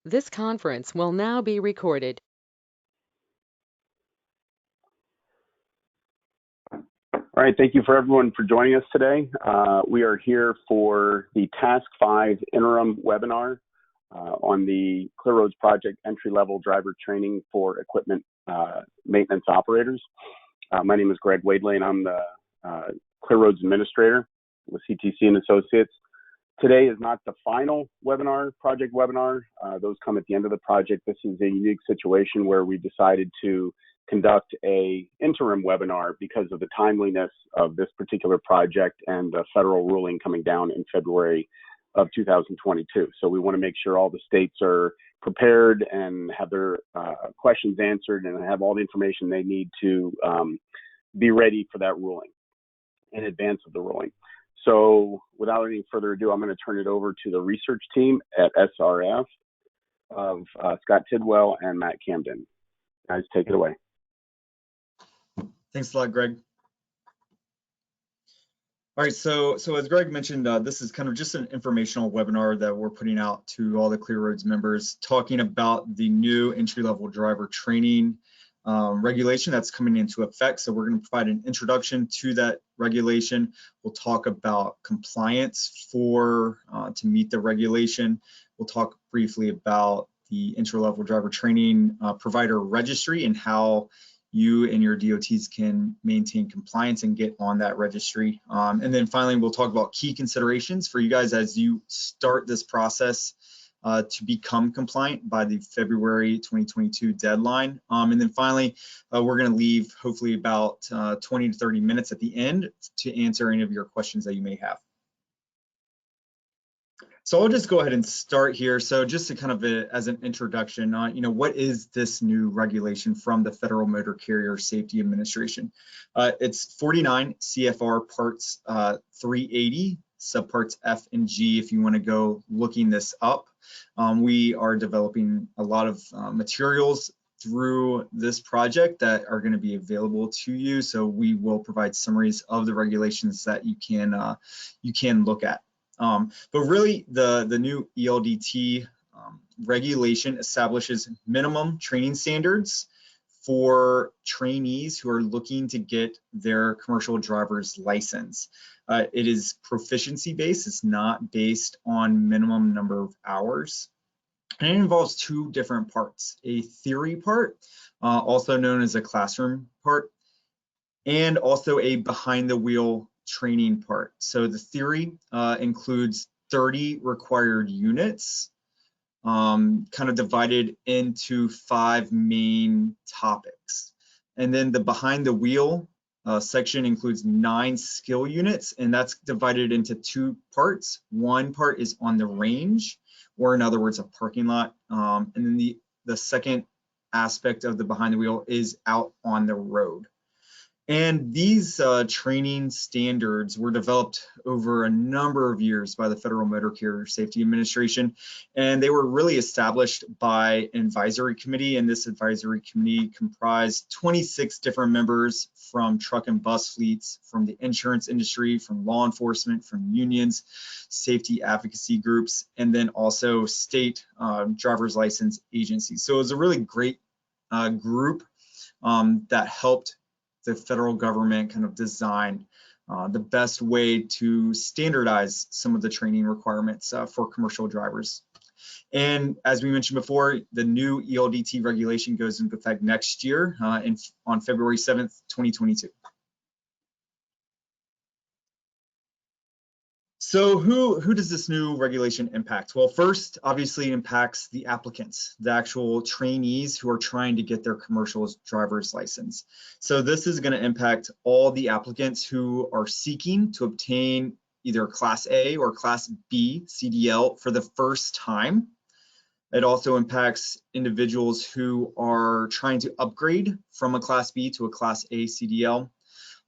This conference will now be recorded. All right, thank you for everyone for joining us today. We are here for the Task 5 interim webinar on the Clear Roads Project entry-level driver training for equipment maintenance operators. My name is Greg Wadley, and I'm the Clear Roads Administrator with CTC and Associates. Today is not the final webinar, project webinar. Those come at the end of the project. This is a unique situation where we decided to conduct a interim webinar because of the timeliness of this particular project and the federal ruling coming down in February of 2022. So we want to make sure all the states are prepared and have their questions answered and have all the information they need to be ready for that ruling in advance of the ruling. So without any further ado, I'm going to turn it over to the research team at SRF of Scott Tidwell and Matt Camden. Guys, take it away. Thanks a lot, Greg. All right, so as Greg mentioned, this is kind of just an informational webinar that we're putting out to all the Clear Roads members, talking about the new entry-level driver training regulation that's coming into effect. So we're going to provide an introduction to that regulation. We'll talk about compliance for to meet the regulation. We'll talk briefly about the entry-level driver training provider registry and how you and your DOTs can maintain compliance and get on that registry. And then finally, we'll talk about key considerations for you guys as you start this process to become compliant by the February 2022 deadline. And then finally, we're going to leave hopefully about 20 to 30 minutes at the end to answer any of your questions that you may have. So I'll just go ahead and start here. So just to kind of as an introduction, what is this new regulation from the Federal Motor Carrier Safety Administration? It's 49 CFR Parts 380, subparts F and G, if you want to go looking this up. We are developing a lot of materials through this project that are going to be available to you. So we will provide summaries of the regulations that you can look at. But really, the new ELDT regulation establishes minimum training standards for trainees who are looking to get their commercial driver's license. It is proficiency based. It's not based on minimum number of hours. And it involves two different parts: a theory part, also known as a classroom part, and also a behind the wheel training part. So the theory includes 30 required units, kind of divided into 5 main topics. And then the behind the wheel section includes 9 skill units, and that's divided into 2 parts. One part is on the range, or in other words, a parking lot. And then the second aspect of the behind the wheel is out on the road. And these training standards were developed over a number of years by the Federal Motor Carrier Safety Administration, and they were really established by an advisory committee, and this advisory committee comprised 26 different members from truck and bus fleets, from the insurance industry, from law enforcement, from unions, safety advocacy groups, and then also state driver's license agencies. So it was a really great group that helped the federal government kind of design the best way to standardize some of the training requirements for commercial drivers. And as we mentioned before, the new ELDT regulation goes into effect next year on February 7th, 2022. So who does this new regulation impact? Well, first, obviously it impacts the applicants, the actual trainees who are trying to get their commercial driver's license. So this is going to impact all the applicants who are seeking to obtain either Class A or Class B CDL for the first time. It also impacts individuals who are trying to upgrade from a Class B to a Class A CDL.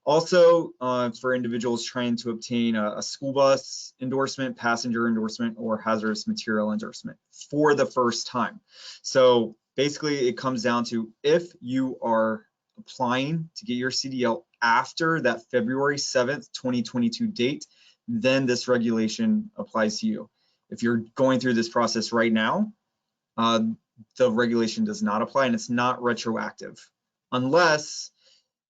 Also, for individuals trying to obtain a school bus endorsement, passenger endorsement, or hazardous material endorsement for the first time. So basically, it comes down to if you are applying to get your CDL after that February 7th, 2022 date, then this regulation applies to you. If you're going through this process right now, the regulation does not apply, and it's not retroactive unless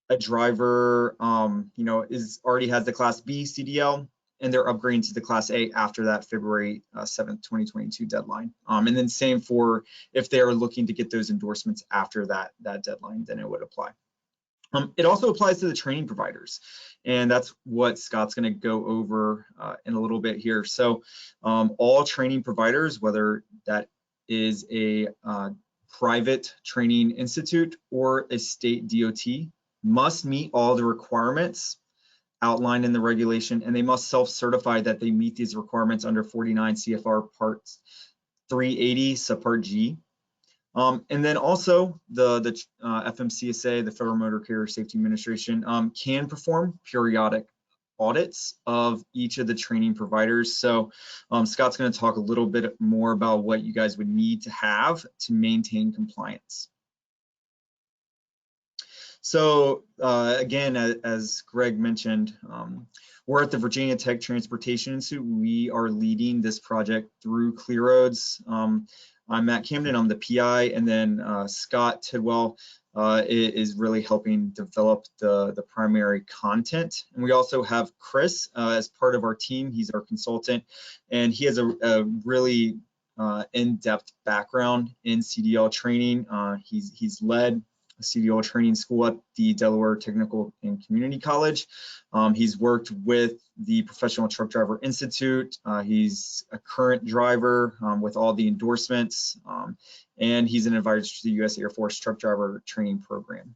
a driver, already has the Class B CDL and they're upgrading to the Class A after that February 7th, 2022 deadline. And then same for if they're looking to get those endorsements after that deadline, then it would apply. It also applies to the training providers, and that's what Scott's going to go over in a little bit here. So all training providers, whether that is a private training institute or a state DOT, must meet all the requirements outlined in the regulation, and they must self-certify that they meet these requirements under 49 CFR Part 380 Subpart G. And then also the FMCSA, the Federal Motor Carrier Safety Administration, can perform periodic audits of each of the training providers. So Scott's going to talk a little bit more about what you guys would need to have to maintain compliance. So again, as Greg mentioned, we're at the Virginia Tech Transportation Institute. We are leading this project through Clear Roads. I'm Matt Camden, I'm the PI, and then Scott Tidwell is really helping develop the primary content. And we also have Chris as part of our team. He's our consultant, and he has a really in-depth background in CDL training. He's led CDL training school at the Delaware Technical and Community College. He's worked with the Professional Truck Driver Institute. He's a current driver with all the endorsements, and he's an advisor to the U.S. Air Force Truck Driver Training Program.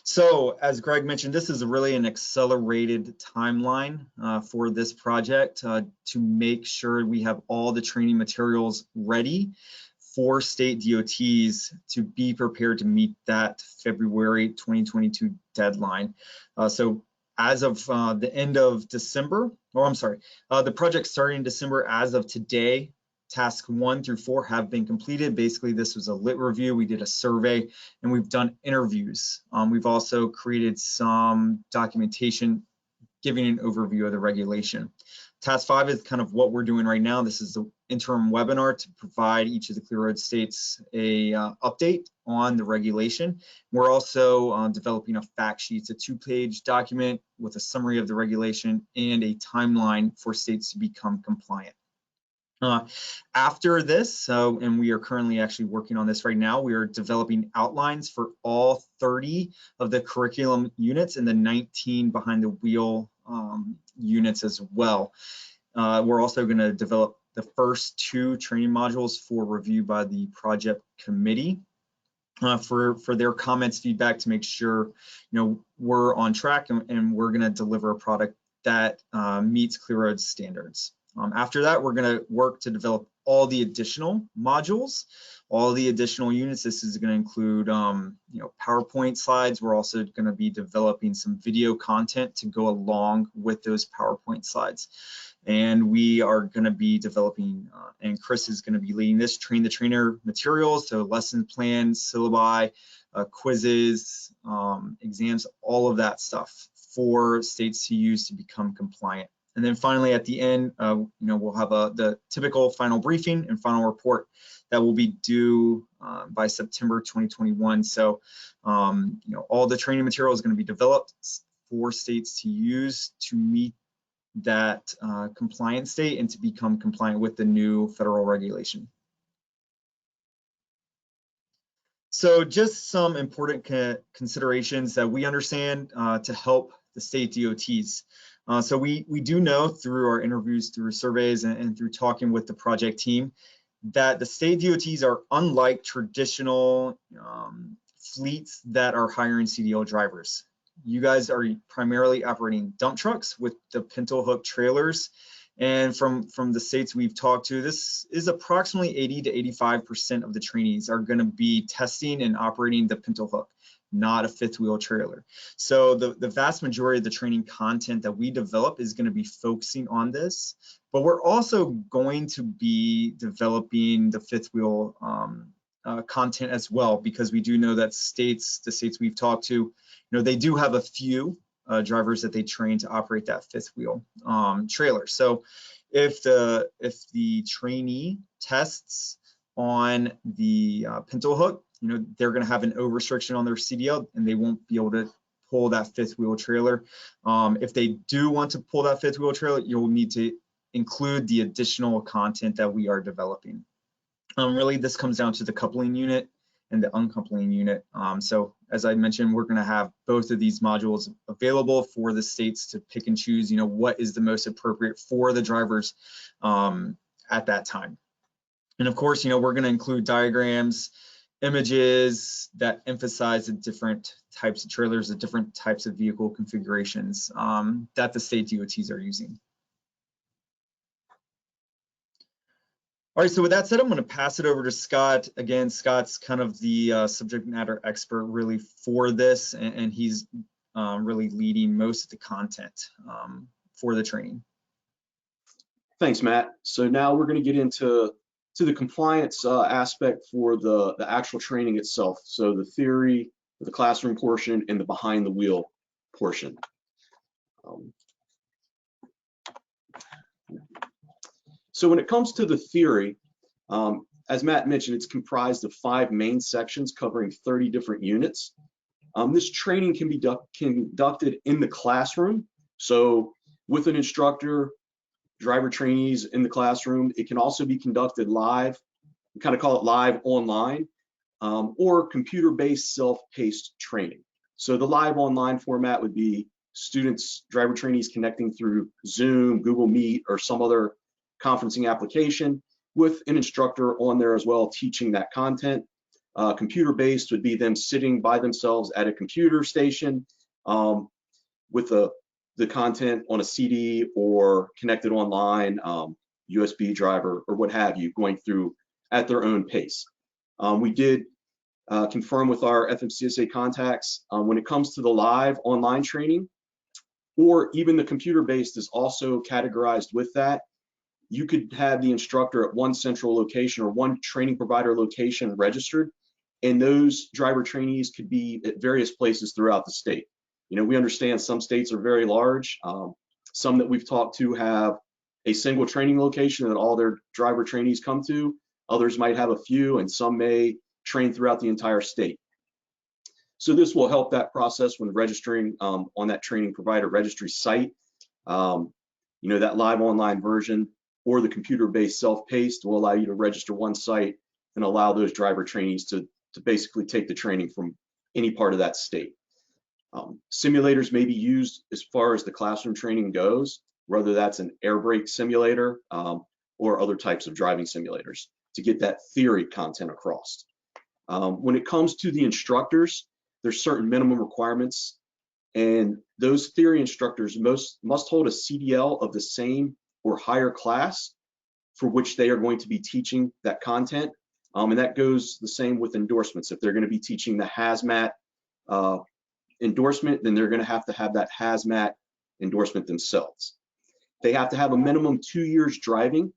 So as Greg mentioned, this is really an accelerated timeline for this project to make sure we have all the training materials ready for state DOTs to be prepared to meet that February 2022 deadline. So as of the end of December, the project started in December. As of today, tasks 1 through 4 have been completed. Basically, this was a lit review. We did a survey and we've done interviews. We've also created some documentation giving an overview of the regulation. Task 5 is kind of what we're doing right now. This is the interim webinar to provide each of the Clear Road states a update on the regulation. We're also developing a fact sheet. It's a 2-page document with a summary of the regulation and a timeline for states to become compliant. After this, and we are currently actually working on this right now, we are developing outlines for all 30 of the curriculum units and the 19 behind the wheel units as well. We're also going to develop the first 2 training modules for review by the project committee for their comments, feedback, to make sure we're on track and we're going to deliver a product that meets Clear Road's standards. After that, we're going to work to develop all the additional modules, all the additional units. This is going to include, PowerPoint slides. We're also going to be developing some video content to go along with those PowerPoint slides. And we are going to be developing, and Chris is going to be leading this, train the trainer materials, so lesson plans, syllabi, quizzes, exams, all of that stuff for states to use to become compliant. And then finally, at the end, we'll have the typical final briefing and final report that will be due by September 2021. So, all the training material is going to be developed for states to use to meet that compliance state and to become compliant with the new federal regulation. So just some important considerations that we understand to help the state DOTs. So we do know through our interviews, through surveys, and through talking with the project team that the state DOTs are unlike traditional fleets that are hiring CDL drivers. You guys are primarily operating dump trucks with the pintle hook trailers. And from the states we've talked to, this is approximately 80 to 85% of the trainees are going to be testing and operating the pintle hook, not a fifth wheel trailer. So the vast majority of the training content that we develop is going to be focusing on this, but we're also going to be developing the fifth wheel content as well, because we do know that the states we've talked to, they do have a few drivers that they train to operate that fifth wheel trailer. So If the trainee tests on the pintle hook, they're going to have an O restriction on their CDL and they won't be able to pull that fifth wheel trailer. If they do want to pull that fifth wheel trailer, you'll need to include the additional content that we are developing. Really, this comes down to the coupling unit and the uncoupling unit. So as I mentioned, we're going to have both of these modules available for the states to pick and choose, what is the most appropriate for the drivers at that time. And of course, we're going to include diagrams, images that emphasize the different types of trailers, the different types of vehicle configurations that the state DOTs are using. All right, so with that said, I'm going to pass it over to Scott. Again, Scott's kind of the subject matter expert really for this, and he's really leading most of the content for the training. Thanks, Matt. So now we're going to get into the compliance aspect for the actual training itself. So the theory, the classroom portion, and the behind the wheel portion. So when it comes to the theory, as Matt mentioned, it's comprised of 5 main sections covering 30 different units. This training can be conducted in the classroom. So with an instructor, driver trainees in the classroom. It can also be conducted live, we kind of call it live online, or computer-based self-paced training. So the live online format would be students, driver trainees connecting through Zoom, Google Meet, or some other conferencing application with an instructor on there as well teaching that content. Computer-based would be them sitting by themselves at a computer station with the content on a CD or connected online, USB drive or what have you, going through at their own pace. We did confirm with our FMCSA contacts when it comes to the live online training, or even the computer-based is also categorized with that. You could have the instructor at one central location or one training provider location registered, and those driver trainees could be at various places throughout the state. We understand some states are very large. Some that we've talked to have a single training location that all their driver trainees come to. Others might have a few, and some may train throughout the entire state. So this will help that process when registering on that training provider registry site. That live online version or the computer-based self-paced will allow you to register one site and allow those driver trainees to basically take the training from any part of that state. Simulators may be used as far as the classroom training goes, whether that's an air brake simulator or other types of driving simulators to get that theory content across. When it comes to the instructors, there's certain minimum requirements, and those theory instructors must hold a CDL of the same or higher class for which they are going to be teaching that content. And that goes the same with endorsements. If they're going to be teaching the hazmat endorsement, then they're going to have that hazmat endorsement themselves. They have to have a minimum 2 years driving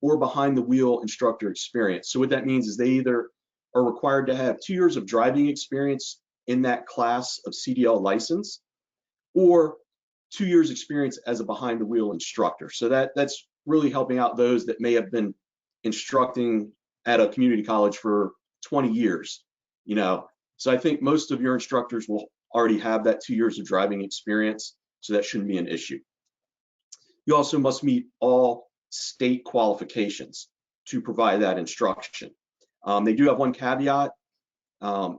or behind the wheel instructor experience. So what that means is they either are required to have 2 years of driving experience in that class of CDL license, or 2 years experience as a behind the wheel instructor. So that's really helping out those that may have been instructing at a community college for 20 years. So I think most of your instructors will already have that 2 years of driving experience, so that shouldn't be an issue. You also must meet all state qualifications to provide that instruction. They do have one caveat.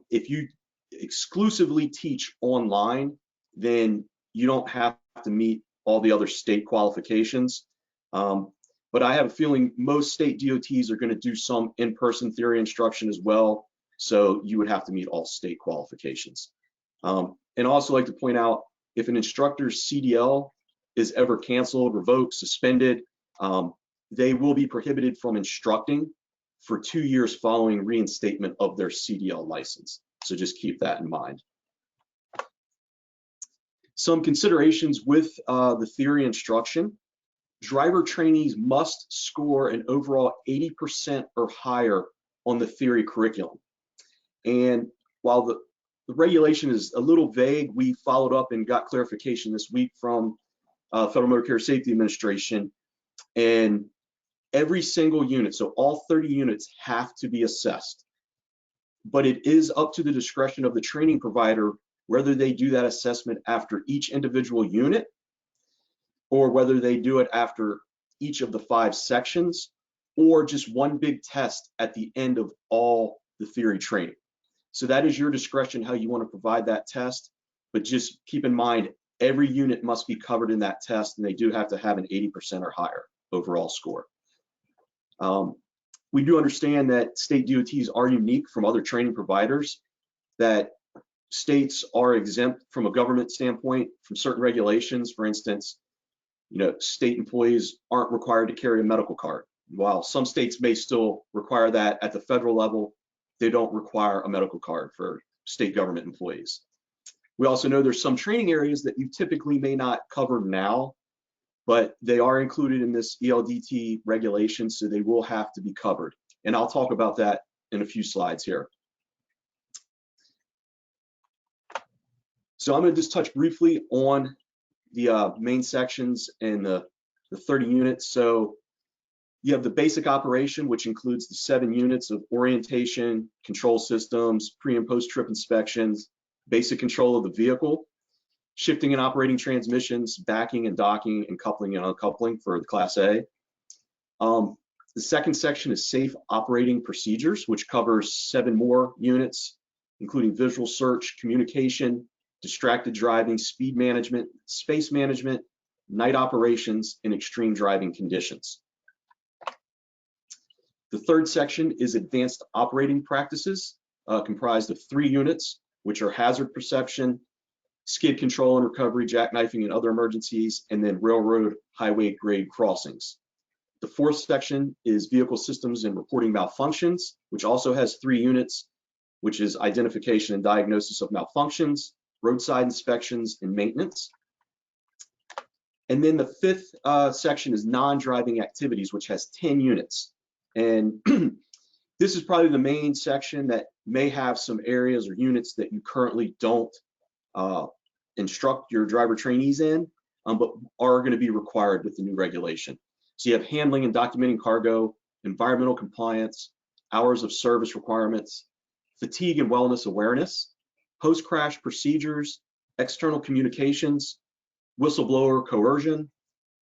If you exclusively teach online, then you don't have to meet all the other state qualifications. But I have a feeling most state DOTs are going to do some in-person theory instruction as well, so you would have to meet all state qualifications. And also like to point out, if an instructor's CDL is ever canceled, revoked, suspended, they will be prohibited from instructing for 2 years following reinstatement of their CDL license. So just keep that in mind. Some considerations with the theory instruction. Driver trainees must score an overall 80% or higher on the theory curriculum. And while the regulation is a little vague, we followed up and got clarification this week from Federal Motor Carrier Safety Administration. And every single unit, so all 30 units have to be assessed. But it is up to the discretion of the training provider whether they do that assessment after each individual unit or whether they do it after each of the 5 sections or just one big test at the end of all the theory training. So that is your discretion how you want to provide that test, but just keep in mind every unit must be covered in that test, and they do have to have an 80% or higher overall score. We do understand that state DOTs are unique from other training providers, that states are exempt from a government standpoint from certain regulations. For instance, state employees aren't required to carry a medical card. While some states may still require that at the federal level, they don't require a medical card for state government employees. We also know there's some training areas that you typically may not cover now, but they are included in this ELDT regulation, so they will have to be covered. And I'll talk about that in a few slides here. So I'm going to just touch briefly on the main sections and the 30 units. So you have the basic operation, which includes the 7 units of orientation, control systems, pre and post trip inspections, basic control of the vehicle, shifting and operating transmissions, backing and docking, and coupling and uncoupling for the Class A. The second section is safe operating procedures, which covers 7 more units, including visual search, communication, distracted driving, speed management, space management, night operations, and extreme driving conditions. The third section is advanced operating practices, comprised of 3 units, which are hazard perception, skid control and recovery, jackknifing and other emergencies, and then railroad highway grade crossings. The fourth section is vehicle systems and reporting malfunctions, which also has 3 units, which is identification and diagnosis of malfunctions, roadside inspections, and maintenance. And then the fifth section is non-driving activities, which has 10 units. And this is probably the main section that may have some areas or units that you currently don't instruct your driver trainees in, but are going to be required with the new regulation. So you have handling and documenting cargo, environmental compliance, hours of service requirements, fatigue and wellness awareness, post-crash procedures, external communications, whistleblower coercion,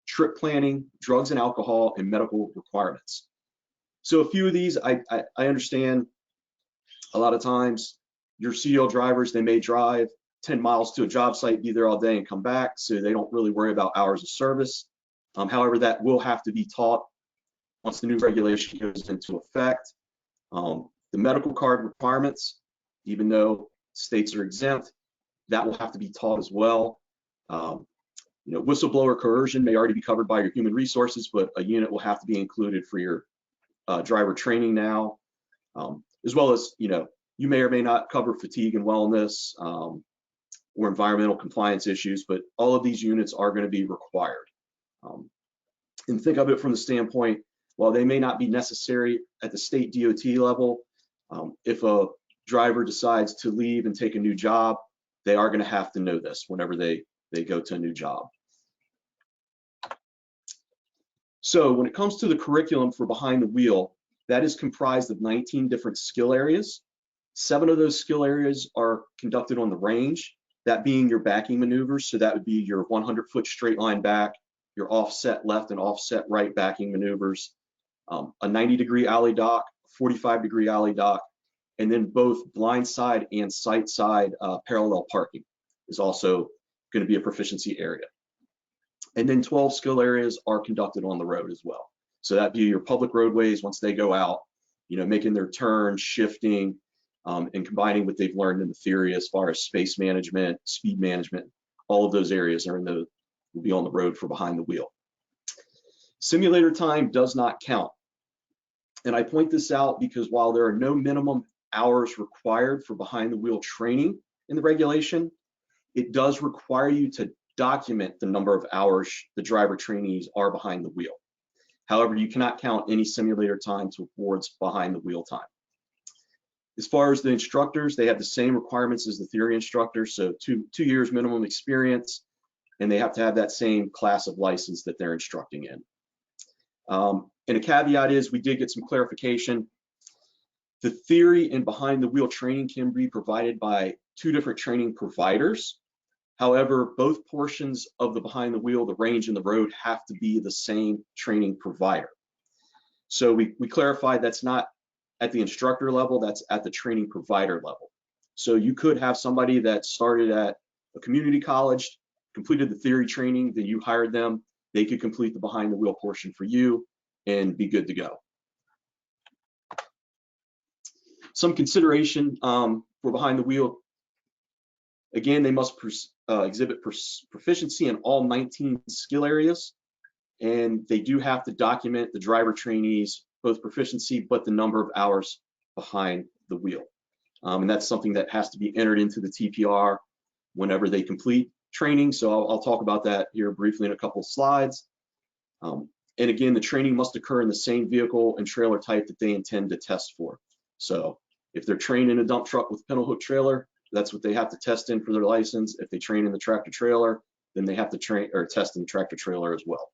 trip planning, drugs and alcohol, and medical requirements. So a few of these, I understand a lot of times your CDL drivers, they may drive 10 miles to a job site, be there all day and come back, so they don't really worry about hours of service. However, that will have to be taught once the new regulation goes into effect. The medical card requirements, even though states are exempt, that will have to be taught as well. Whistleblower coercion may already be covered by your human resources, but a unit will have to be included for your driver training now, as well as, you may or may not cover fatigue and wellness or environmental compliance issues, but all of these units are going to be required. And think of it from the standpoint, while they may not be necessary at the state DOT level, if a driver decides to leave and take a new job, they are going to have to know this whenever they go to a new job. So when it comes to the curriculum for behind the wheel, that is comprised of 19 different skill areas. 7 of those skill areas are conducted on the range, that being your backing maneuvers. So that would be your 100-foot straight line back, your offset left and offset right backing maneuvers, a 90-degree alley dock, 45-degree alley dock, and then both blind side and sight side parallel parking is also going to be a proficiency area. And then 12 skill areas are conducted on the road as well. So that'd be your public roadways once they go out, making their turns, shifting, and combining what they've learned in the theory as far as space management, speed management. All of those areas will be on the road for behind the wheel. Simulator time does not count. And I point this out because while there are no minimum hours required for behind the wheel training in the regulation, it does require you to document the number of hours the driver trainees are behind the wheel. However, you cannot count any simulator time towards behind the wheel time. As far as the instructors, they have the same requirements as the theory instructors, so two years minimum experience, and they have to have that same class of license that they're instructing in. And a caveat is we did get some clarification. The theory and behind the wheel training can be provided by 2 different training providers. However, both portions of the behind the wheel, the range and the road, have to be the same training provider. So we clarified that's not at the instructor level, that's at the training provider level. So you could have somebody that started at a community college, completed the theory training, then you hired them, they could complete the behind the wheel portion for you and be good to go. Some consideration for behind the wheel. Again, they must exhibit proficiency in all 19 skill areas, and they do have to document the driver trainees, both proficiency, but the number of hours behind the wheel. And that's something that has to be entered into the TPR whenever they complete training. So I'll talk about that here briefly in a couple of slides. And again, the training must occur in the same vehicle and trailer type that they intend to test for. So if they're trained in a dump truck with pintle hook trailer, that's what they have to test in for their license. If they train in the tractor trailer, then they have to train or test in the tractor trailer as well.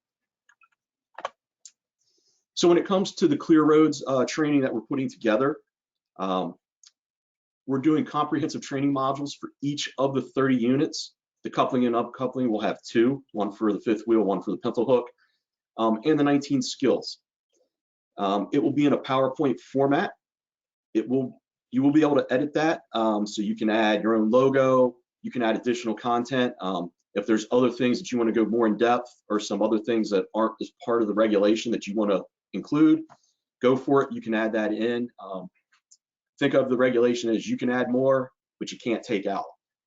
So when it comes to the clear roads training that we're putting together, we're doing comprehensive training modules for each of the 30 units. The coupling and upcoupling will have 2, one for the fifth wheel, one for the pintle hook, and the 19 skills. It will be in a PowerPoint format. You will be able to edit that, so you can add your own logo, you can add additional content. If there's other things that you want to go more in depth or some other things that aren't as part of the regulation that you want to include, go for it. You can add that in. Think of the regulation as you can add more, but you can't take out.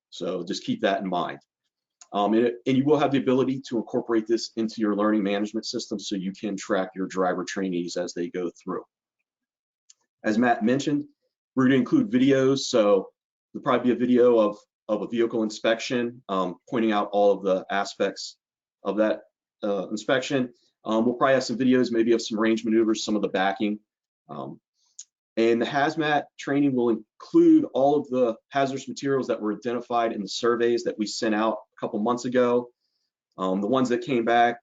So just keep that in mind. And you will have the ability to incorporate this into your learning management system so you can track your driver trainees as they go through. As Matt mentioned, we're going to include videos. So there'll probably be a video of a vehicle inspection, pointing out all of the aspects of that inspection. We'll probably have some videos, maybe of some range maneuvers, some of the backing. And the hazmat training will include all of the hazardous materials that were identified in the surveys that we sent out a couple months ago. The ones that came back,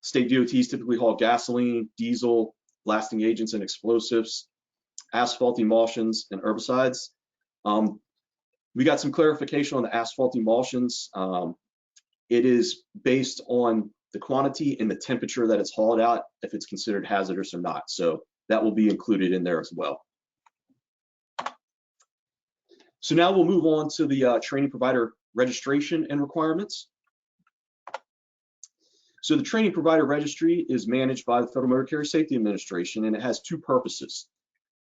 state DOTs typically haul gasoline, diesel, blasting agents and explosives, asphalt emulsions, and herbicides. We got some clarification on the asphalt emulsions. It is based on the quantity and the temperature that it's hauled out, if it's considered hazardous or not. So that will be included in there as well. So now we'll move on to the training provider registration and requirements. So the training provider registry is managed by the Federal Motor Carrier Safety Administration, and it has 2 purposes.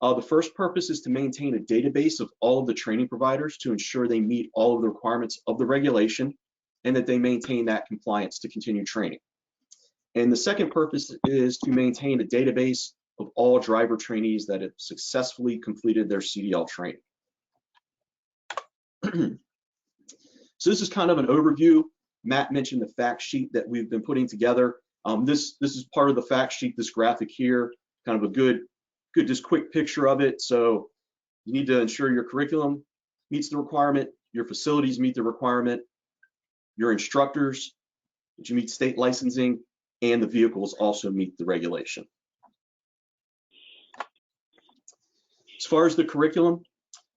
The first purpose is to maintain a database of all of the training providers to ensure they meet all of the requirements of the regulation and that they maintain that compliance to continue training. And the second purpose is to maintain a database of all driver trainees that have successfully completed their CDL training. So this is kind of an overview. Matt mentioned the fact sheet that we've been putting together. This is part of the fact sheet, this graphic here, kind of a good just quick picture of it. So you need to ensure your curriculum meets the requirement, your facilities meet the requirement, your instructors, that you meet state licensing, and the vehicles also meet the regulation. As far as the curriculum,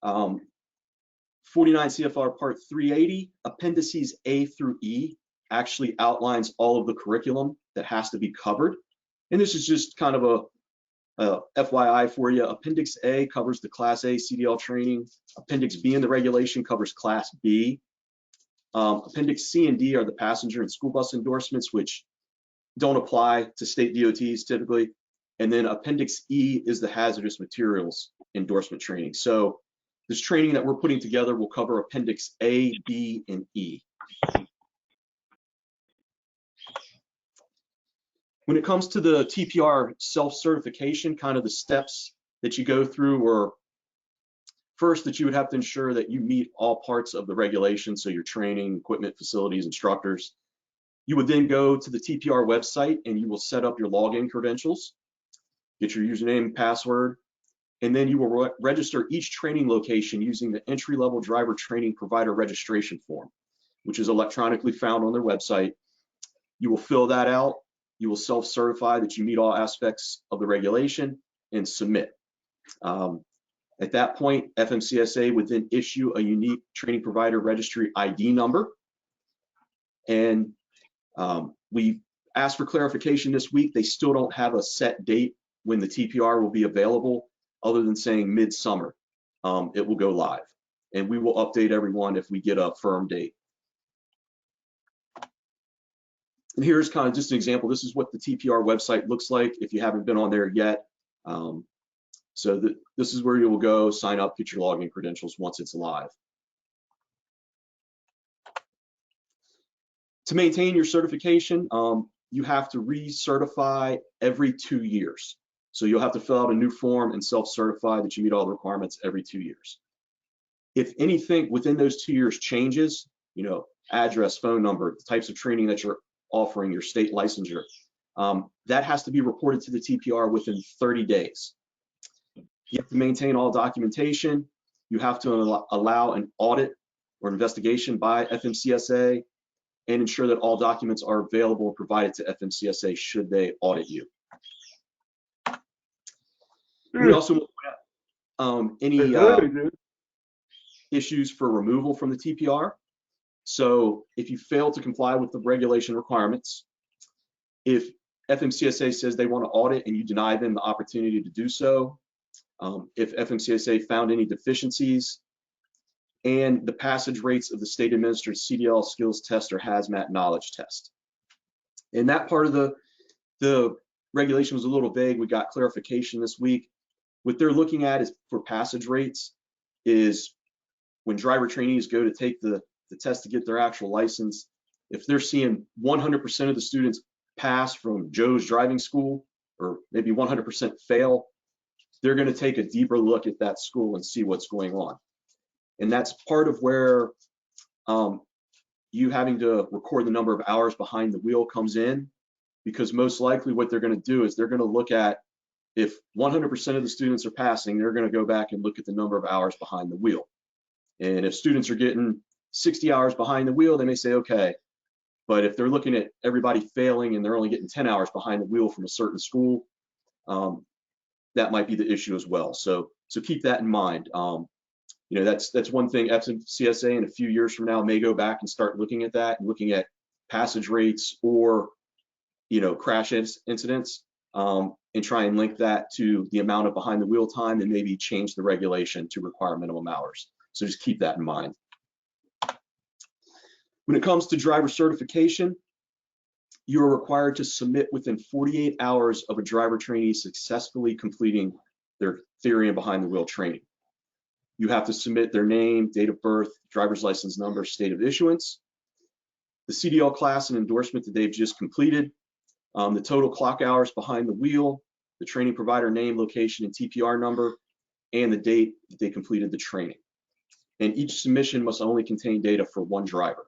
49 CFR Part 380, Appendices A through E actually outlines all of the curriculum that has to be covered. And this is just kind of a FYI for you. Appendix A covers the Class A CDL training. Appendix B in the regulation covers Class B. Appendix C and D are the passenger and school bus endorsements, which don't apply to state DOTs typically. And then Appendix E is the hazardous materials endorsement training. So this training that we're putting together will cover Appendix A, B, and E. When it comes to the TPR self-certification, kind of the steps that you go through are first that you would have to ensure that you meet all parts of the regulation, so your training, equipment, facilities, instructors. You would then go to the TPR website and you will set up your login credentials, get your username and password, and then you will register each training location using the entry-level driver training provider registration form, which is electronically found on their website. You will fill that out. you will self-certify that you meet all aspects of the regulation and submit. At that point, FMCSA would then issue a unique training provider registry ID number. And we asked for clarification this week. They still don't have a set date when the TPR will be available, other than saying midsummer it will go live. And we will update everyone if we get a firm date. And here's kind of just an example. This is what the TPR website looks like if you haven't been on there yet. This is where you will go, sign up, get your login credentials once it's live. To maintain your certification, you have to recertify every 2 years. So you'll have to fill out a new form and self-certify that you meet all the requirements every 2 years. If anything within those 2 years changes, you know, address, phone number, the types of training that you're offering, your state licensure, that has to be reported to the TPR within 30 days. You have to maintain all documentation. You have to allow an audit or investigation by FMCSA and ensure that all documents are available and provided to FMCSA should they audit you. We also look at any issues for removal from the TPR. So if you fail to comply with the regulation requirements, if FMCSA says they want to audit and you deny them the opportunity to do so, if FMCSA found any deficiencies, and the passage rates of the state administered CDL skills test or hazmat knowledge test. And that part of the regulation was a little vague. We got clarification this week. What they're looking at is for passage rates is when driver trainees go to take the test to get their actual license, if they're seeing 100% of the students pass from Joe's driving school, or maybe 100% fail, they're going to take a deeper look at that school and see what's going on. And that's part of where you having to record the number of hours behind the wheel comes in, because most likely what they're going to do is they're going to look at, if 100% of the students are passing, they're going to go back and look at the number of hours behind the wheel. And if students are getting 60 hours behind the wheel, they may say, okay. But if they're looking at everybody failing and they're only getting 10 hours behind the wheel from a certain school, that might be the issue as well. So keep that in mind. You know, that's one thing. FMCSA in a few years from now may go back and start looking at that and looking at passage rates or, you know, crash incidents, and try and link that to the amount of behind the wheel time and maybe change the regulation to require minimum hours. So just keep that in mind. When it comes to driver certification, you are required to submit within 48 hours of a driver trainee successfully completing their theory and behind the wheel training. You have to submit their name, date of birth, driver's license number, state of issuance, the CDL class and endorsement that they've just completed, the total clock hours behind the wheel, the training provider name, location, and TPR number, and the date that they completed the training. And each submission must only contain data for one driver.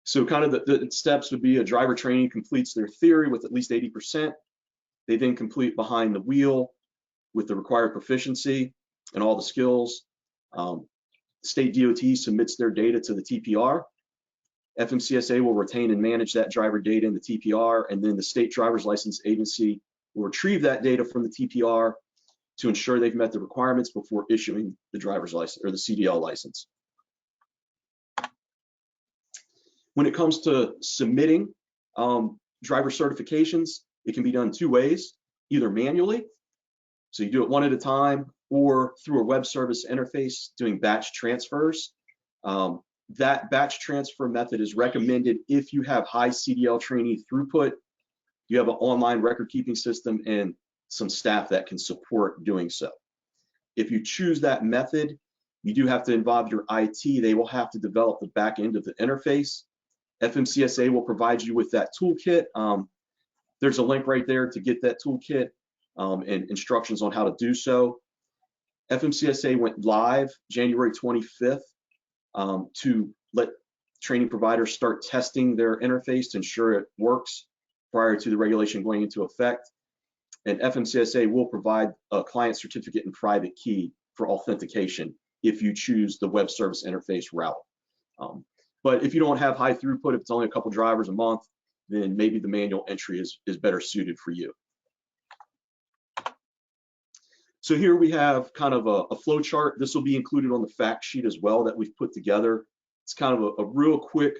So kind of the steps would be a driver trainee completes their theory with at least 80%. They then complete behind the wheel with the required proficiency and all the skills. State DOT submits their data to the TPR. FMCSA will retain and manage that driver data in the TPR, and then the state driver's license agency will retrieve that data from the TPR to ensure they've met the requirements before issuing the driver's license or the CDL license. When it comes to submitting driver certifications, it can be done two ways, either manually, so you do it one at a time, or through a web service interface doing batch transfers. That batch transfer method is recommended if you have high CDL trainee throughput, you have an online record keeping system, and some staff that can support doing so. If you choose that method, you do have to involve your IT. They will have to develop the back end of the interface. FMCSA will provide you with that toolkit. There's a link right there to get that toolkit and instructions on how to do so. FMCSA went live January 25th to let training providers start testing their interface to ensure it works prior to the regulation going into effect. And FMCSA will provide a client certificate and private key for authentication if you choose the web service interface route. But if you don't have high throughput, if it's only a couple drivers a month, then maybe the manual entry is better suited for you. So here we have kind of a flow chart. This will be included on the fact sheet as well that we've put together. It's kind of a real quick,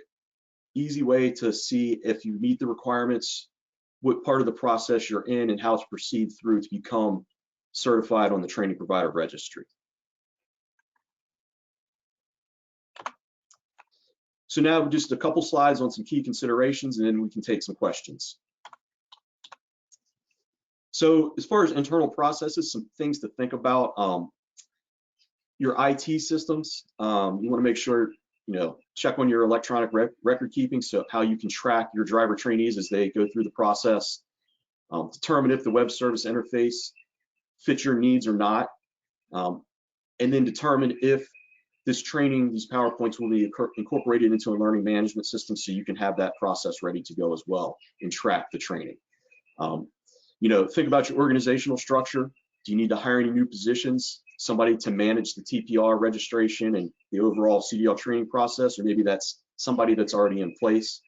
easy way to see if you meet the requirements, what part of the process you're in, and how to proceed through to become certified on the training provider registry. So now just a couple slides on some key considerations, and then we can take some questions. So as far as internal processes, some things to think about. Your IT systems, you want to make sure, check on your electronic record keeping, so how you can track your driver trainees as they go through the process. Determine if the web service interface fits your needs or not, and then determine if this training, these PowerPoints will be incorporated into a learning management system so you can have that process ready to go as well and track the training. Think about your organizational structure. Do you need to hire any new positions, somebody to manage the TPR registration and the overall CDL training process, or maybe that's somebody that's already in place?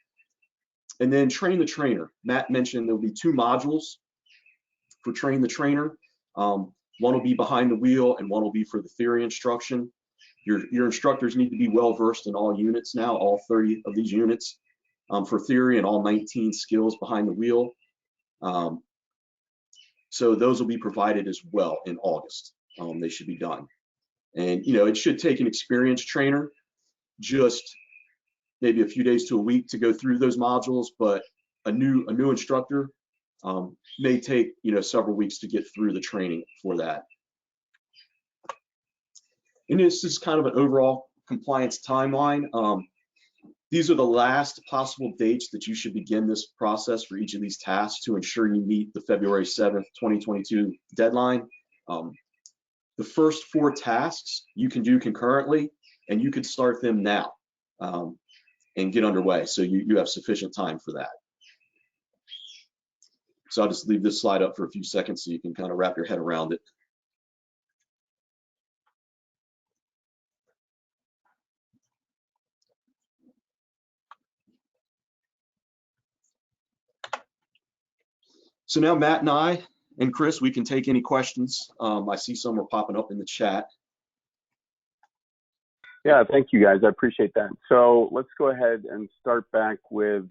And then train the trainer. Matt mentioned there'll be 2 modules for train the trainer. One will be behind the wheel and one will be for the theory instruction. Your instructors need to be well versed in all units now, all 30 of these units for theory, and all 19 skills behind the wheel. So those will be provided as well in August. They should be done. And it should take an experienced trainer just maybe a few days to a week to go through those modules, but a new instructor may take several weeks to get through the training for that. And this is kind of an overall compliance timeline. These are the last possible dates that you should begin this process for each of these tasks to ensure you meet the February 7th, 2022 deadline. The first 4 tasks you can do concurrently, and you could start them now and get underway. So you have sufficient time for that. So I'll just leave this slide up for a few seconds so you can kind of wrap your head around it. So now Matt and I and Chris, we can take any questions. I see some are popping up in the chat. Yeah, thank you guys. I appreciate that. So let's go ahead and start back with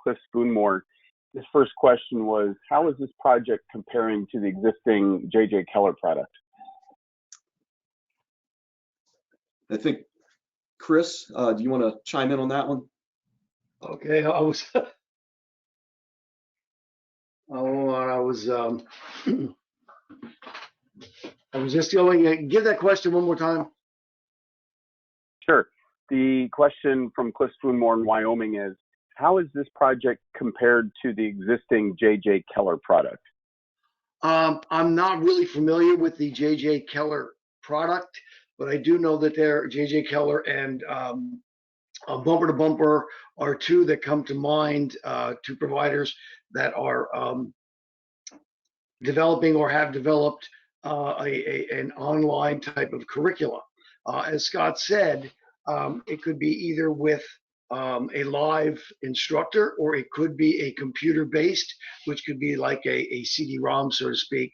Cliff Spoonmore. His first question was, how is this project comparing to the existing J.J. Keller product? I think, Chris, do you want to chime in on that one? Okay, I was just going, give that question one more time. Sure. The question from Cliff Spoonmore in Wyoming is, how is this project compared to the existing J.J. Keller product? I'm not really familiar with the J.J. Keller product, but I do know that J.J. Keller and Bumper to Bumper are 2 that come to mind, 2 providers that are developing or have developed an online type of curriculum. As Scott said, it could be either with a live instructor, or it could be a computer-based, which could be like a CD-ROM, so to speak.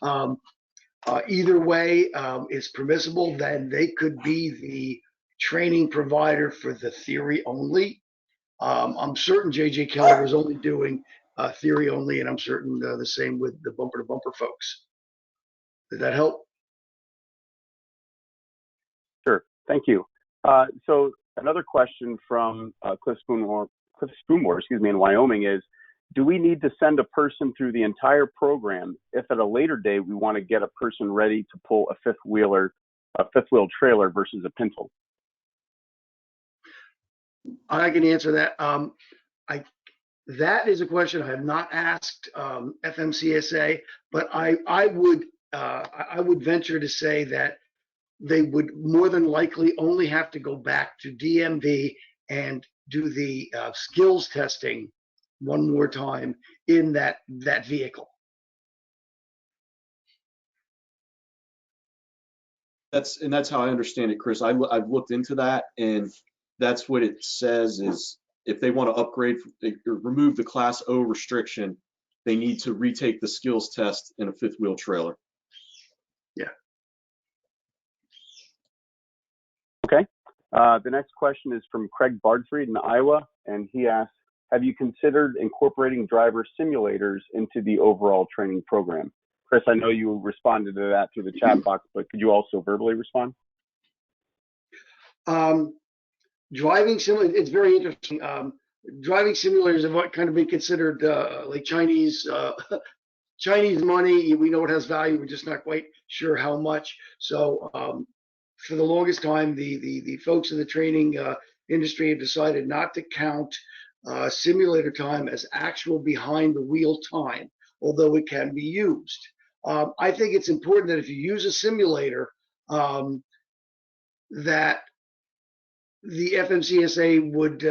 Either way is permissible. Then they could be the training provider for the theory only. I'm certain J.J. Keller was only doing theory only, and I'm certain the same with the Bumper to Bumper folks. Did that help? Sure, thank you. So another question from Cliff Spoonmore, in Wyoming is, do we need to send a person through the entire program if at a later day we want to get a person ready to pull a fifth wheel trailer versus a pintle? I can answer that. That is a question I have not asked FMCSA, but I would venture to say that they would more than likely only have to go back to DMV and do the skills testing one more time in that vehicle. That's how I understand it, Chris. I've looked into that, and that's what it says is if they want to upgrade, remove the Class O restriction, they need to retake the skills test in a fifth wheel trailer. Yeah. Okay. The next question is from Craig Bardfried in Iowa, and he asks, have you considered incorporating driver simulators into the overall training program? Chris, I know you responded to that through the chat box, but could you also verbally respond? Driving simulators, it's very interesting. Driving simulators have what kind of been considered like Chinese money. We know it has value. We're just not quite sure how much. So for the longest time, the folks in the training industry have decided not to count simulator time as actual behind the wheel time, although it can be used. I think it's important that if you use a simulator, that the FMCSA would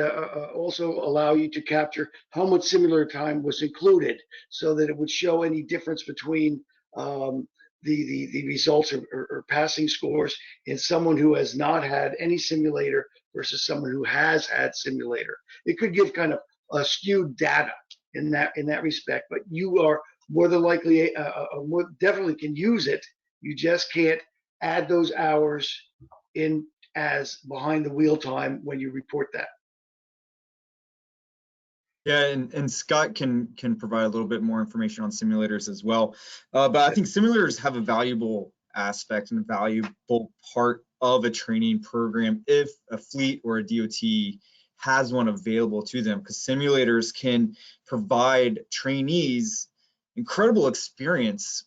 also allow you to capture how much simulator time was included, so that it would show any difference between the results or passing scores in someone who has not had any simulator versus someone who has had simulator. It could give kind of a skewed data in that respect, but you are more than likely, more definitely can use it. You just can't add those hours in as behind the wheel time when you report that. Yeah, and Scott can provide a little bit more information on simulators as well. But I think simulators have a valuable aspect and a valuable part of a training program if a fleet or a DOT has one available to them, because simulators can provide trainees incredible experience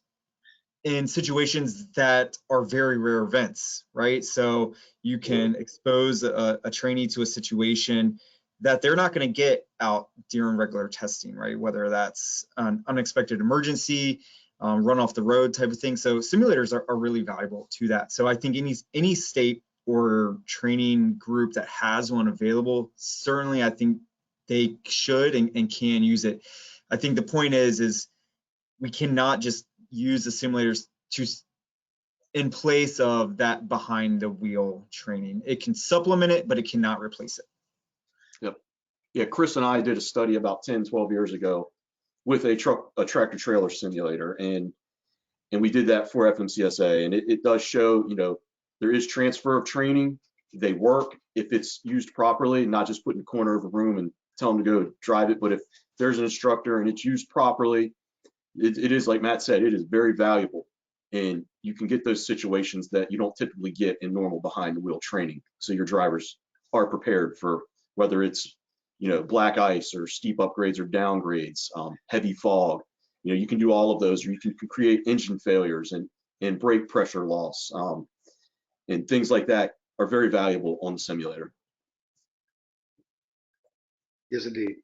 in situations that are very rare events, right? So you can expose a trainee to a situation that they're not going to get out during regular testing, right? Whether that's an unexpected emergency, run off the road type of thing. So simulators are really valuable to that. So I think any state or training group that has one available, certainly I think they should and can use it. I think the point is we cannot just use the simulators in place of that behind the wheel training. It can supplement it, but it cannot replace it. Yep. Yeah, Chris and I did a study about 10, 12 years ago with a tractor trailer simulator, and we did that for FMCSA, and it does show, there is transfer of training. They work if it's used properly, not just put in the corner of a room and tell them to go drive it. But if there's an instructor and it's used properly, it is, like Matt said, it is very valuable, and you can get those situations that you don't typically get in normal behind the wheel training. So your drivers are prepared for whether it's black ice or steep upgrades or downgrades, heavy fog. You can do all of those, or you can create engine failures and brake pressure loss, and things like that are very valuable on the simulator. Yes, indeed.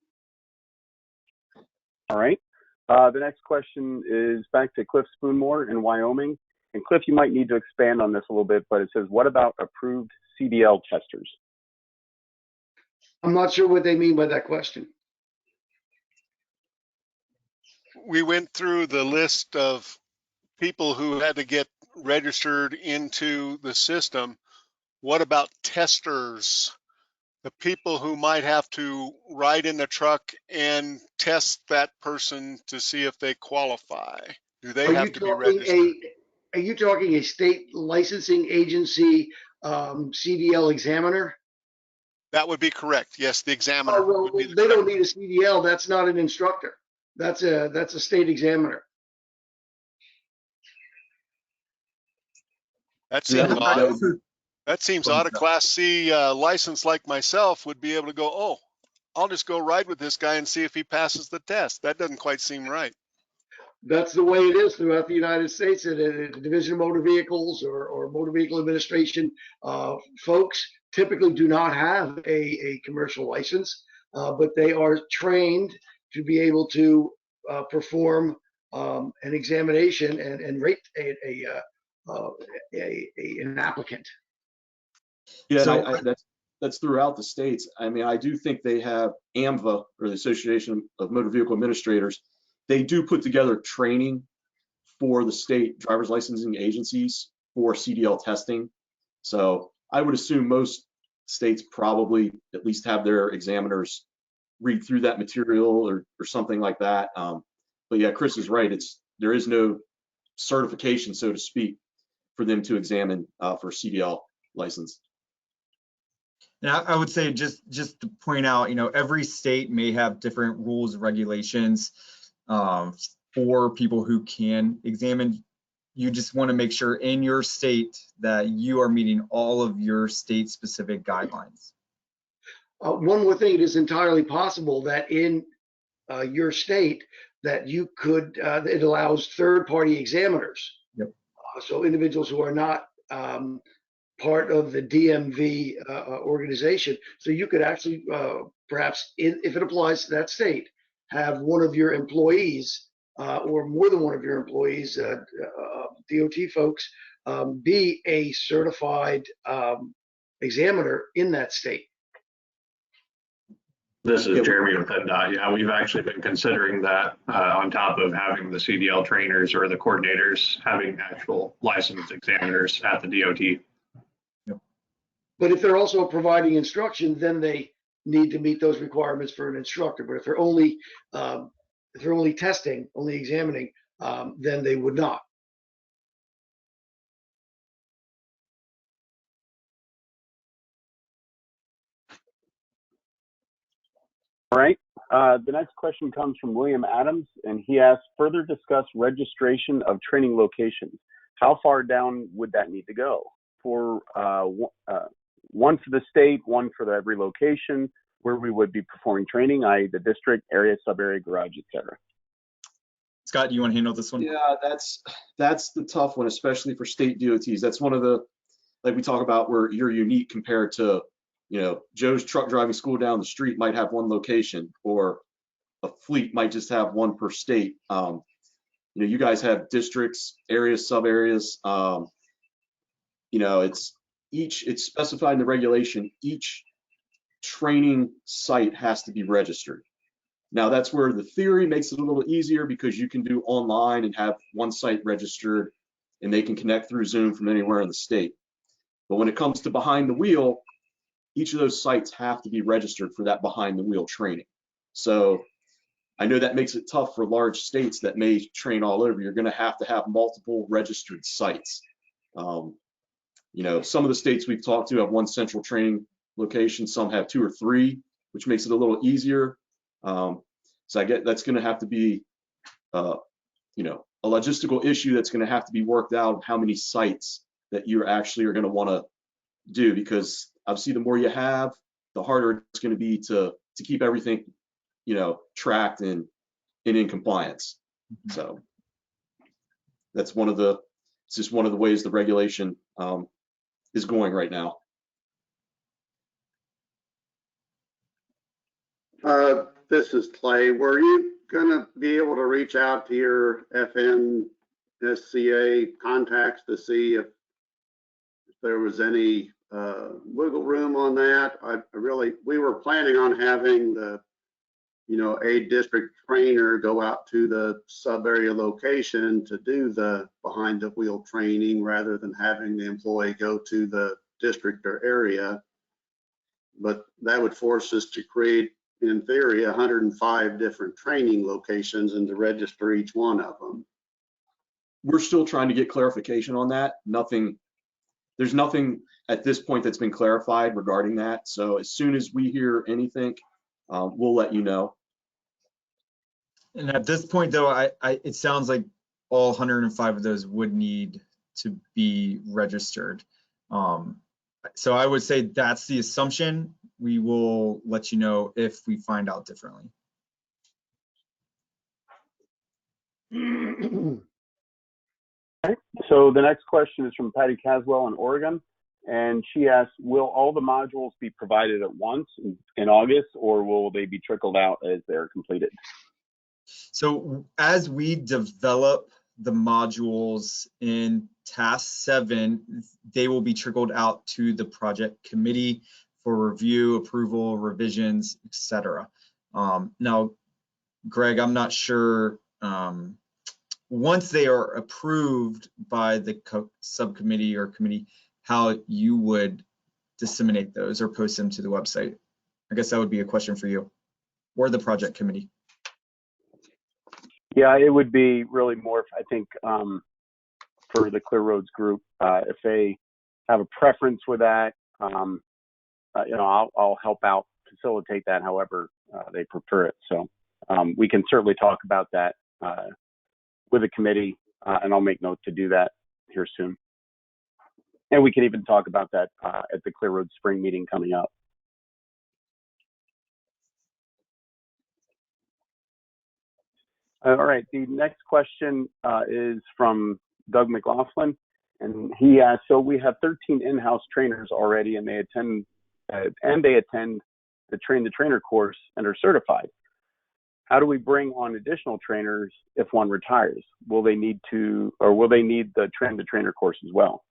All right. The next question is back to Cliff Spoonmore in Wyoming. And Cliff, you might need to expand on this a little bit, but it says, what about approved CDL testers? I'm not sure what they mean by that question. We went through the list of people who had to get registered into the system. What about testers? The people who might have to ride in the truck and test that person to see if they qualify. Do they have to be registered? Are you talking a state licensing agency CDL examiner? That would be correct. Yes, the examiner. Oh, well, they don't need a CDL. That's not an instructor. That's a state examiner. That seems odd. That seems odd. A Class C license like myself would be able to go, oh, I'll just go ride with this guy and see if he passes the test. That doesn't quite seem right. That's the way it is throughout the United States. The Division of Motor Vehicles or Motor Vehicle Administration folks typically do not have a commercial license, but they are trained to be able to perform an examination and rate an applicant. Yeah, so, that's throughout the states. I mean, I do think they have AMVA, or the Association of Motor Vehicle Administrators. They do put together training for the state driver's licensing agencies for CDL testing. So I would assume most states probably at least have their examiners read through that material or something like that. But yeah, Chris is right. There is no certification, so to speak, for them to examine for CDL license. And I would say just to point out, every state may have different rules and regulations for people who can examine. You just want to make sure in your state that you are meeting all of your state specific guidelines. One more thing, it is entirely possible that in your state that you could, it allows third-party examiners. Yep. So individuals who are not part of the DMV organization. So you could actually, perhaps, if it applies to that state, have one of your employees or more than one of your employees, DOT folks, be a certified examiner in that state. This is Jeremy with PennDOT. Yeah, we've actually been considering that on top of having the CDL trainers or the coordinators having actual licensed examiners at the DOT. Yep. But if they're also providing instruction, then they need to meet those requirements for an instructor. But if they're only testing, only examining, then they would not. All right. The next question comes from William Adams, and he asks, further discuss registration of training locations. How far down would that need to go? For one for the state, one for every location where we would be performing training, i.e. the district, area, sub-area, garage, etc. Scott, you want to handle this one? Yeah, that's the tough one, especially for state DOTs. That's one of the, like we talk about, where you're unique compared to, Joe's truck driving school down the street might have one location, or a fleet might just have one per state. You guys have districts, areas, sub areas. It's specified in the regulation. Each training site has to be registered. Now that's where the theory makes it a little easier, because you can do online and have one site registered and they can connect through Zoom from anywhere in the state. But when it comes to behind the wheel, each of those sites have to be registered for that behind the wheel training. So I know that makes it tough for large states that may train all over. You're going to have multiple registered sites. Some of the states we've talked to have one central training location. Some have 2 or 3, which makes it a little easier. So I get that's going to have to be, a logistical issue that's going to have to be worked out, how many sites that you actually are going to want to do, because obviously the more you have, the harder it's going to be to keep everything, tracked and in compliance. So that's just one of the ways the regulation is going right now. This is Clay. Were you going to be able to reach out to your FMSCA contacts to see if there was any wiggle room on that? We were planning on having a district trainer go out to the sub-area location to do the behind the wheel training rather than having the employee go to the district or area. But that would force us to create, in theory, 105 different training locations and to register each one of them. We're still trying to get clarification on that. There's nothing at this point that's been clarified regarding that. So as soon as we hear anything, we'll let you know. And at this point, though, it sounds like all 105 of those would need to be registered. So I would say that's the assumption. We will let you know if we find out differently. Okay. So the next question is from Patty Caswell in Oregon, and she asks, will all the modules be provided at once in August, or will they be trickled out as they're completed? So as we develop the modules in Task 7, they will be trickled out to the project committee for review, approval, revisions, etc. Now, Greg, I'm not sure, once they are approved by the subcommittee or committee, how you would disseminate those or post them to the website? I guess that would be a question for you or the project committee. Yeah, it would be really more, I think, for the Clear Roads group, if they have a preference with that, I'll help out, facilitate that however they prefer it. So we can certainly talk about that with the committee, and I'll make note to do that here soon. And we can even talk about that at the Clear Roads spring meeting coming up. All right, the next question is from Doug McLaughlin, and he asked, so we have 13 in-house trainers already, and they attend the Train the Trainer course and are certified. How do we bring on additional trainers if one retires? Will they need the Train the Trainer course as well?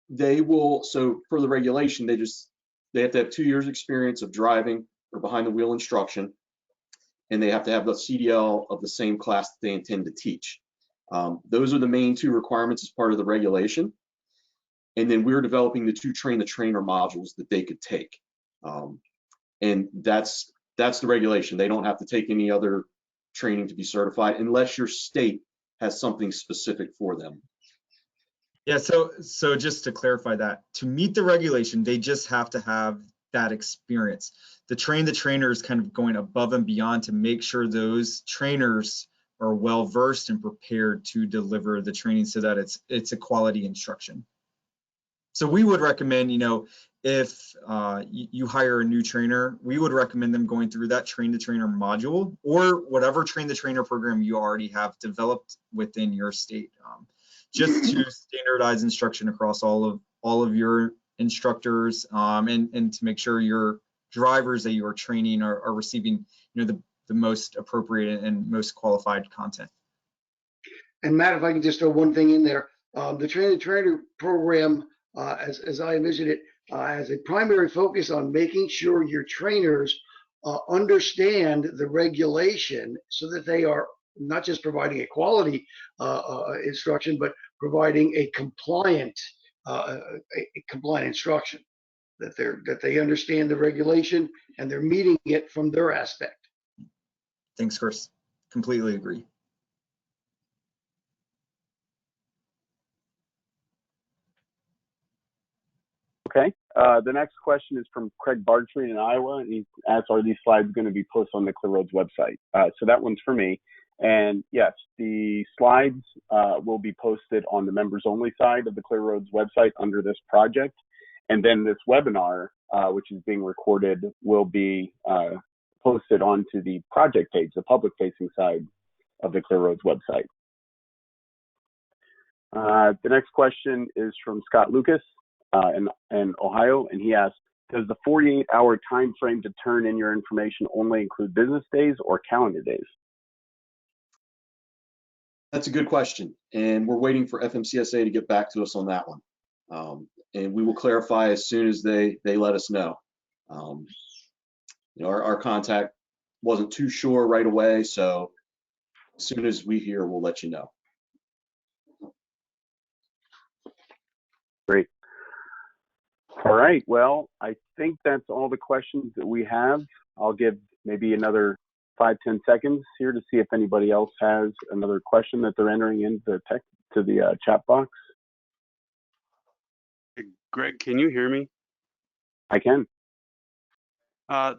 They will, so for the regulation, they have to have 2 years experience of driving or behind the wheel instruction, and they have to have the CDL of the same class that they intend to teach. Those are the main 2 requirements as part of the regulation. And then we're developing the 2 Train the Trainer modules that they could take. And that's the regulation. They don't have to take any other training to be certified unless your state has something specific for them. Yeah, so just to clarify that, to meet the regulation, they just have to have that experience. The Train the Trainer is kind of going above and beyond to make sure those trainers are well versed and prepared to deliver the training so that it's a quality instruction. So we would recommend, if you hire a new trainer, we would recommend them going through that Train the Trainer module or whatever Train the Trainer program you already have developed within your state, just to standardize instruction across all of your instructors, and to make sure your drivers that you are training are receiving, the most appropriate and most qualified content. And Matt, if I can just throw one thing in there, the Train the Trainer program, as I envision it, has a primary focus on making sure your trainers understand the regulation so that they are not just providing a quality instruction, but providing a compliant instruction, that they understand the regulation and they're meeting it from their aspect. Thanks, Chris. Completely agree. Okay, the next question is from Craig Bartrey in Iowa, and he asks, are these slides going to be posted on the Clear Roads website? So that one's for me. And yes, the slides will be posted on the members only side of the Clear Roads website under this project. And then this webinar, which is being recorded, will be posted onto the project page, the public facing side of the Clear Roads website. The next question is from Scott Lucas in Ohio, and he asks, does the 48-hour time frame to turn in your information only include business days or calendar days? That's a good question, and we're waiting for FMCSA to get back to us on that one. And we will clarify as soon as they let us know. Our contact wasn't too sure right away, so as soon as we hear, we'll let you know. Great. All right, well, I think that's all the questions that we have. I'll give maybe another 5-10 seconds here to see if anybody else has another question that they're entering into the chat box. Greg, can you hear me? I can.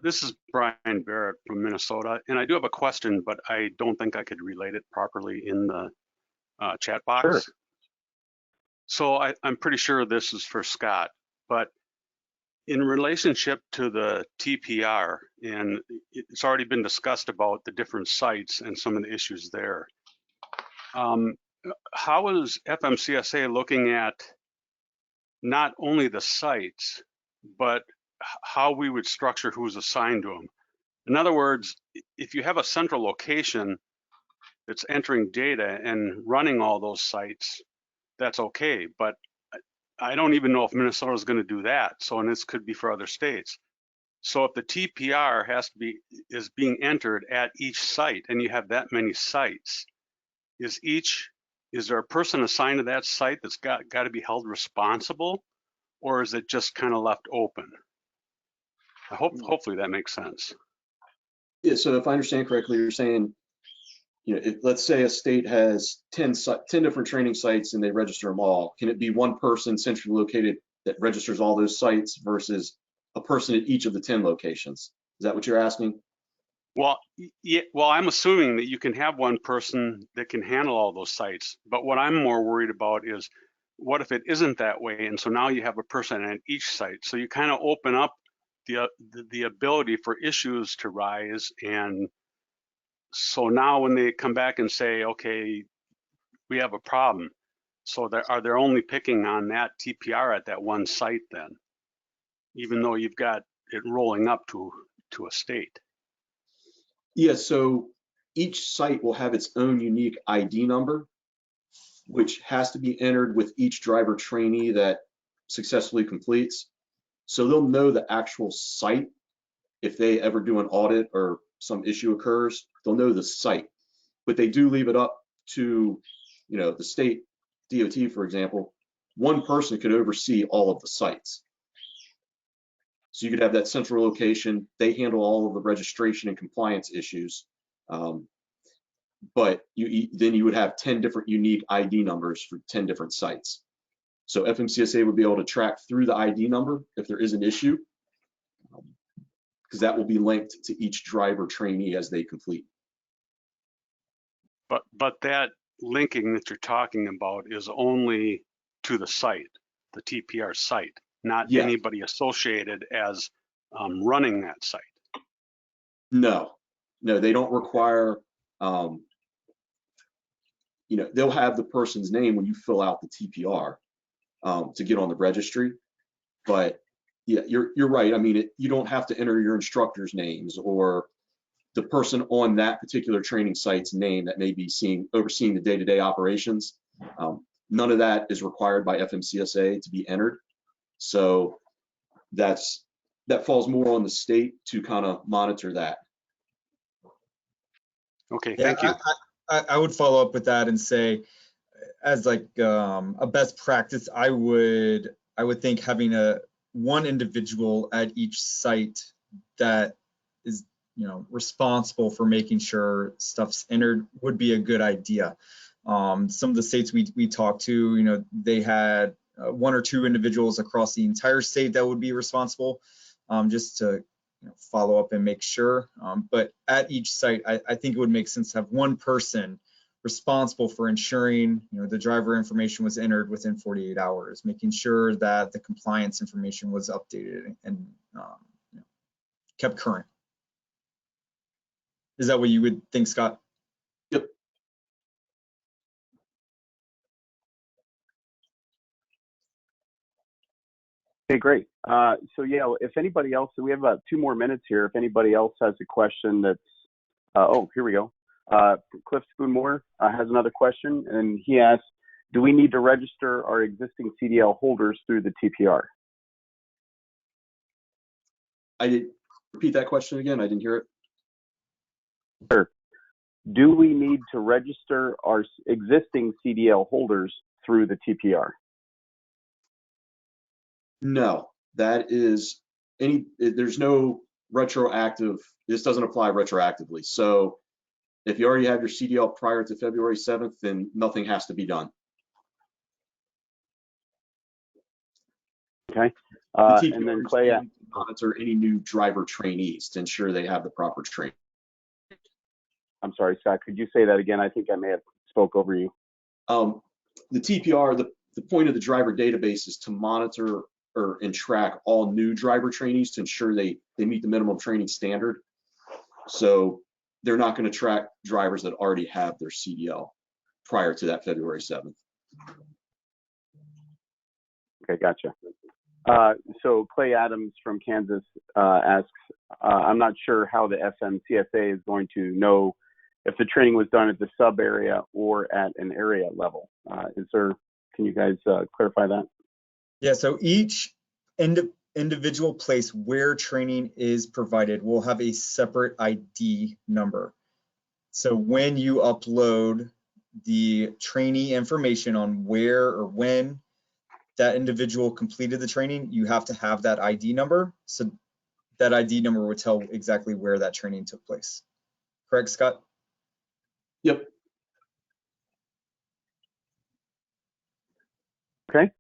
This is Brian Barrett from Minnesota, and I do have a question, but I don't think I could relate it properly in the chat box. Sure. So I'm pretty sure this is for Scott, but in relationship to the TPR, and it's already been discussed about the different sites and some of the issues there. How is FMCSA looking at not only the sites, but how we would structure who's assigned to them? In other words, if you have a central location that's entering data and running all those sites, that's okay. But I don't even know if Minnesota is going to do that. So, and this could be for other states. So if the TPR is being entered at each site and you have that many sites, is each is there a person assigned to that site that's got to be held responsible, or is it just kind of left open? Hopefully that makes sense. Yeah, so if I understand correctly, you're saying, let's say a state has 10 different training sites and they register them all. Can it be one person centrally located that registers all those sites versus a person at each of the 10 locations? Is that what you're asking? Well, yeah, well, I'm assuming that you can have one person that can handle all those sites, but what I'm more worried about is what if it isn't that way, and so now you have a person at each site, so you kind of open up the ability for issues to rise, and so now when they come back and say, okay, we have a problem, so they're only picking on that TPR at that one site then, even though you've got it rolling up to a state. Yeah, so each site will have its own unique ID number, which has to be entered with each driver trainee that successfully completes. So they'll know the actual site. If they ever do an audit or some issue occurs, they'll know the site. But they do leave it up to, the state DOT, for example. One person could oversee all of the sites. So you could have that central location. They handle all of the registration and compliance issues. But then you would have 10 different unique ID numbers for 10 different sites. So FMCSA would be able to track through the ID number if there is an issue, because that will be linked to each driver trainee as they complete. But that linking that you're talking about is only to the site, the TPR site, not anybody associated as running that site. No, they don't require, they'll have the person's name when you fill out the TPR to get on the registry. But yeah, you're right. I mean, you don't have to enter your instructors' names or the person on that particular training site's name that may be overseeing the day-to-day operations. None of that is required by FMCSA to be entered. So that falls more on the state to kind of monitor that. Okay, thank you. I would follow up with that and say, as like a best practice, I would think having one individual at each site that is responsible for making sure stuff's entered would be a good idea. Some of the states we talked to, they had one or two individuals across the entire state that would be responsible, just to follow up and make sure. But at each site, I think it would make sense to have one person responsible for ensuring the driver information was entered within 48 hours, making sure that the compliance information was updated and kept current. Is that what you would think, Scott? Yep. Okay, great. So yeah, if anybody else, so we have about 2 more minutes here. If anybody else has a question that's, oh, here we go. Cliff Spoonmore has another question, and he asks, do we need to register our existing CDL holders through the TPR? I did repeat that question again. I didn't hear it. Sure. Do we need to register our existing CDL holders through the TPR? No, that is there's no retroactive, this doesn't apply retroactively. So if you already have your CDL prior to February 7th, then nothing has to be done. Okay. The and then Clay, monitor any new driver trainees to ensure they have the proper training. I'm sorry, Scott, could you say that again? I think I may have spoke over you. The TPR, the point of the driver database is to monitor and track all new driver trainees to ensure they meet the minimum training standard. So they're not going to track drivers that already have their CDL prior to that February 7th. Okay, gotcha. So Clay Adams from Kansas asks, I'm not sure how the FMCSA is going to know if the training was done at the sub area or at an area level. Can you guys clarify that? Yeah, so each individual place where training is provided will have a separate ID number. So when you upload the trainee information on where or when that individual completed the training, you have to have that ID number. So that ID number would tell exactly where that training took place. Correct, Scott? Yep. Okay.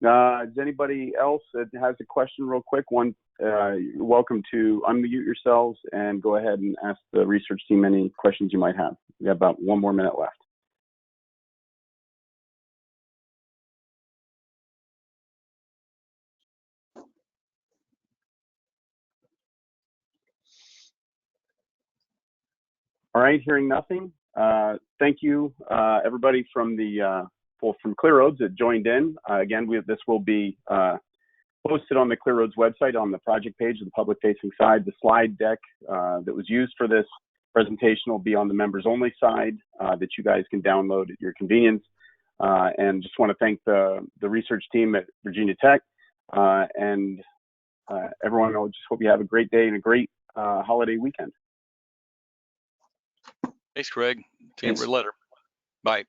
Does anybody else that has a question real quick? You're welcome to unmute yourselves and go ahead and ask the research team any questions you might have. We have about 1 more minute left. All right, hearing nothing. Thank you, everybody from from Clear Roads that joined in. Again, this will be posted on the Clear Roads website on the project page of the public-facing side. The slide deck that was used for this presentation will be on the members-only side that you guys can download at your convenience. And just want to thank the research team at Virginia Tech and everyone. I just hope you have a great day and a great holiday weekend. Thanks, Craig. See you Thanks. later. Bye.